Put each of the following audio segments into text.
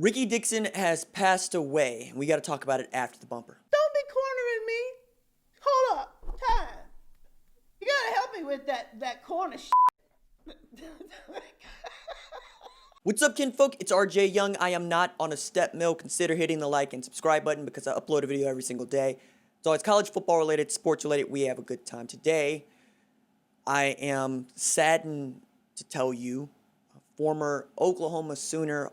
Rickey Dixon has passed away. We got to talk about it after the bumper. Don't be cornering me. Hold up. Time. You gotta help me with that corner shit. What's up, kinfolk? It's RJ Young. I am not on a step mill. Consider hitting the like and subscribe button because I upload a video every single day. It's always college football related, sports related. We have a good time. Today, I am saddened to tell you, former Oklahoma Sooner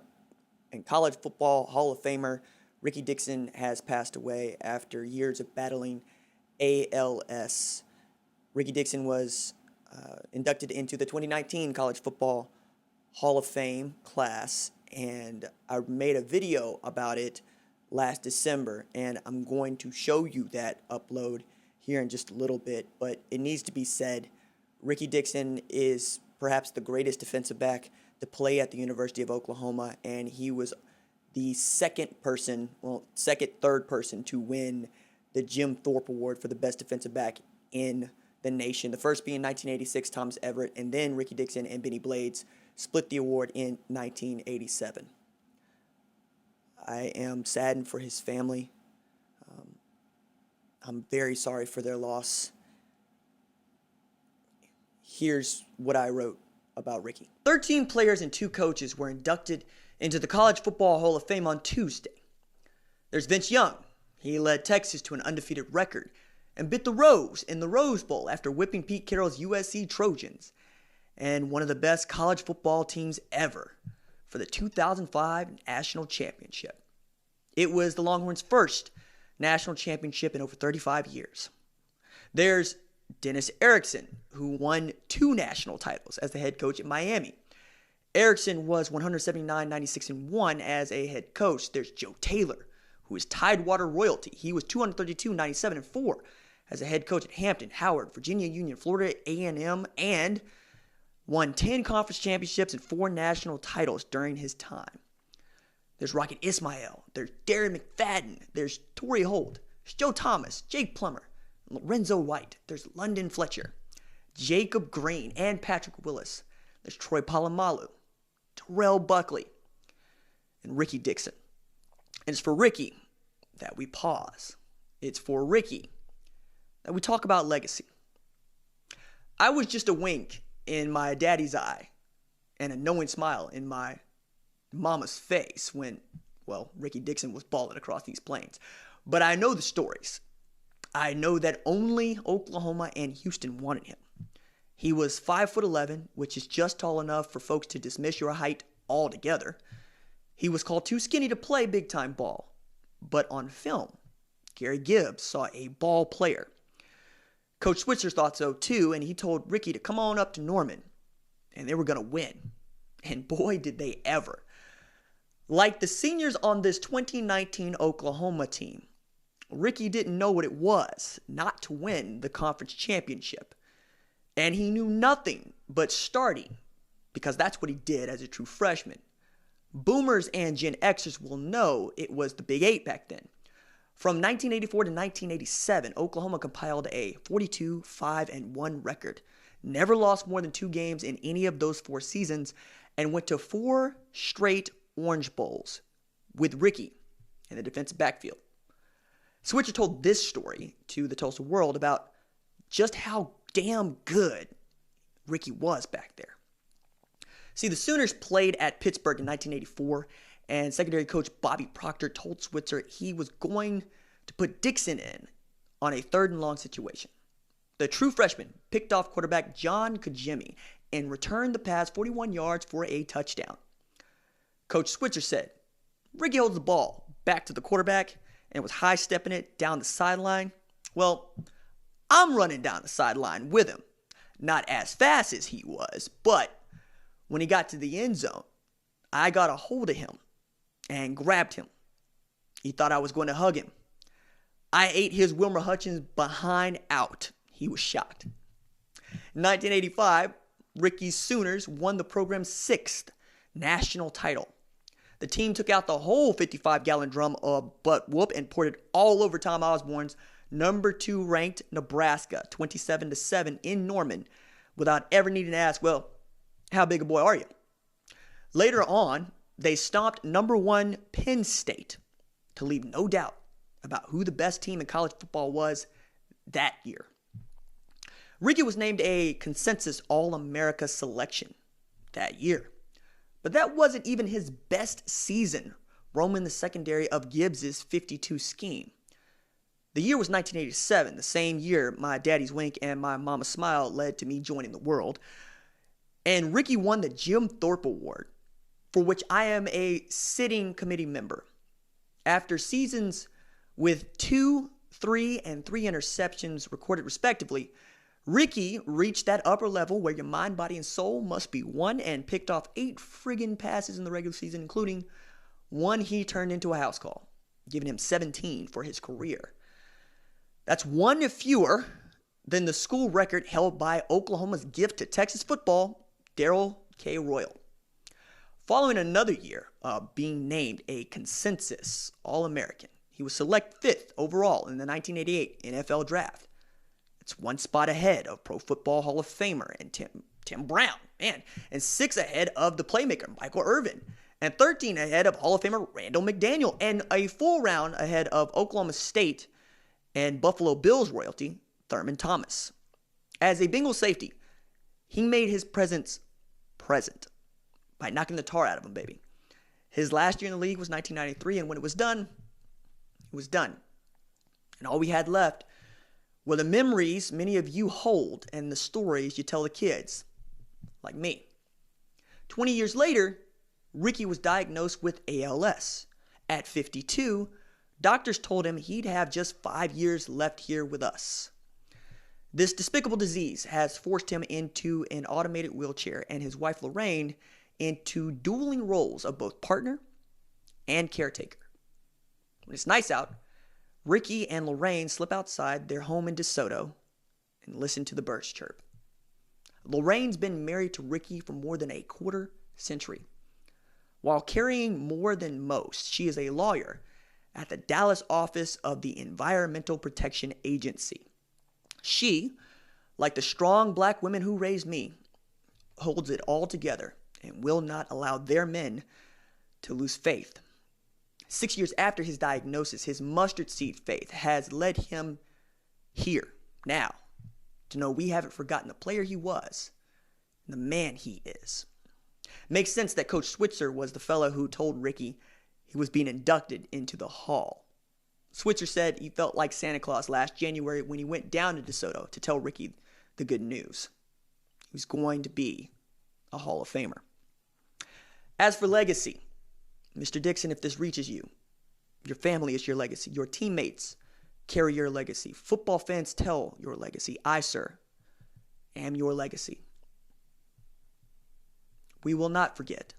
and college football Hall of Famer Rickey Dixon has passed away after years of battling ALS. Rickey Dixon was inducted into the 2019 College Football Hall of Fame class, and I made a video about it last December, and I'm going to show you that upload here in just a little bit, but it needs to be said, Rickey Dixon is perhaps the greatest defensive back to play at the University of Oklahoma, and he was the third person to win the Jim Thorpe Award for the best defensive back in the nation. The first being 1986, Thomas Everett, and then Rickey Dixon and Benny Blades split the award in 1987. I am saddened for his family. I'm very sorry for their loss. Here's what I wrote about Rickey. 13 players and 2 coaches were inducted into the College Football Hall of Fame on Tuesday. There's Vince Young. He led Texas to an undefeated record and bit the Rose in the Rose Bowl after whipping Pete Carroll's USC Trojans, and one of the best college football teams ever for the 2005 National Championship. It was the Longhorns' first national championship in over 35 years. There's Dennis Erickson, who won 2 national titles as the head coach at Miami. Erickson was 179-96-1 as a head coach. There's Joe Taylor, who is Tidewater royalty. He was 232-97-4 as a head coach at Hampton, Howard, Virginia Union, Florida A&M, and won 10 conference championships and 4 national titles during his time. There's Rocket Ismail. There's Darren McFadden. There's Torrey Holt. There's Joe Thomas, Jake Plummer, Lorenzo White. There's London Fletcher, Jacob Green, and Patrick Willis. There's Troy Polamalu, Terrell Buckley, and Rickey Dixon. And it's for Rickey that we pause. It's for Rickey that we talk about legacy. I was just a wink in my daddy's eye and a knowing smile in my mama's face when, Rickey Dixon was balling across these plains. But I know the stories. I know that only Oklahoma and Houston wanted him. He was 5'11", which is just tall enough for folks to dismiss your height altogether. He was called too skinny to play big-time ball. But on film, Gary Gibbs saw a ball player. Coach Switzer thought so too, and he told Rickey to come on up to Norman, and they were going to win. And boy, did they ever. Like the seniors on this 2019 Oklahoma team, Rickey didn't know what it was not to win the conference championship. And he knew nothing but starting, because that's what he did as a true freshman. Boomers and Gen Xers will know it was the Big 8 back then. From 1984 to 1987, Oklahoma compiled a 42-5-1 record, never lost more than 2 games in any of those 4 seasons, and went to 4 straight Orange Bowls with Rickey in the defensive backfield. Switzer told this story to the Tulsa World about just how damn good Rickey was back there. See, the Sooners played at Pittsburgh in 1984, and secondary coach Bobby Proctor told Switzer he was going to put Dixon in on a 3rd and long situation. The true freshman picked off quarterback John Kajemi and returned the pass 41 yards for a touchdown. Coach Switzer said, Rickey holds the ball back to the quarterback and was high-stepping it down the sideline. Well, I'm running down the sideline with him. Not as fast as he was, but when he got to the end zone, I got a hold of him and grabbed him. He thought I was going to hug him. I ate his Wilmer Hutchins behind out. He was shocked. In 1985, Rickey's Sooners won the program's 6th national title. The team took out the whole 55-gallon drum of butt whoop and poured it all over Tom Osborne's number 2 ranked Nebraska, 27-7 in Norman, without ever needing to ask, well, how big a boy are you? Later on, they stomped number 1 Penn State to leave no doubt about who the best team in college football was that year. Rickey was named a consensus All-America selection that year. But that wasn't even his best season roaming the secondary of Gibbs's 52 scheme. The year was 1987, the same year my daddy's wink and my mama's smile led to me joining the world. And Rickey won the Jim Thorpe Award, for which I am a sitting committee member. After seasons with 2, 3, and 3 interceptions recorded respectively, Rickey reached that upper level where your mind, body, and soul must be one and picked off 8 friggin' passes in the regular season, including one he turned into a house call, giving him 17 for his career. That's one fewer than the school record held by Oklahoma's gift to Texas football, Darrell K. Royal. Following another year of being named a consensus All-American, he was selected 5th overall in the 1988 NFL Draft. It's 1 spot ahead of Pro Football Hall of Famer and Tim Brown, and 6 ahead of the playmaker Michael Irvin, and 13 ahead of Hall of Famer Randall McDaniel, and a full round ahead of Oklahoma State and Buffalo Bills royalty Thurman Thomas. As a Bengal safety, he made his presence present by knocking the tar out of him, baby. His last year in the league was 1993, and when it was done, it was done. And all we had left were the memories many of you hold and the stories you tell the kids, like me. 20 years later, Rickey was diagnosed with ALS. At 52, doctors told him he'd have just 5 years left here with us. This despicable disease has forced him into an automated wheelchair and his wife Lorraine into dueling roles of both partner and caretaker. When it's nice out, Rickey and Lorraine slip outside their home in DeSoto and listen to the birds chirp. Lorraine's been married to Rickey for more than a quarter century. While carrying more than most, she is a lawyer at the Dallas office of the Environmental Protection Agency. She, like the strong black women who raised me, holds it all together and will not allow their men to lose faith. 6 years after his diagnosis, his mustard seed faith has led him here, now, to know we haven't forgotten the player he was and the man he is. Makes sense that Coach Switzer was the fellow who told Rickey he was being inducted into the Hall. Switzer said he felt like Santa Claus last January when he went down to DeSoto to tell Rickey the good news. He was going to be a Hall of Famer. As for legacy, Mr. Dixon, if this reaches you, your family is your legacy. Your teammates carry your legacy. Football fans tell your legacy. I, sir, am your legacy. We will not forget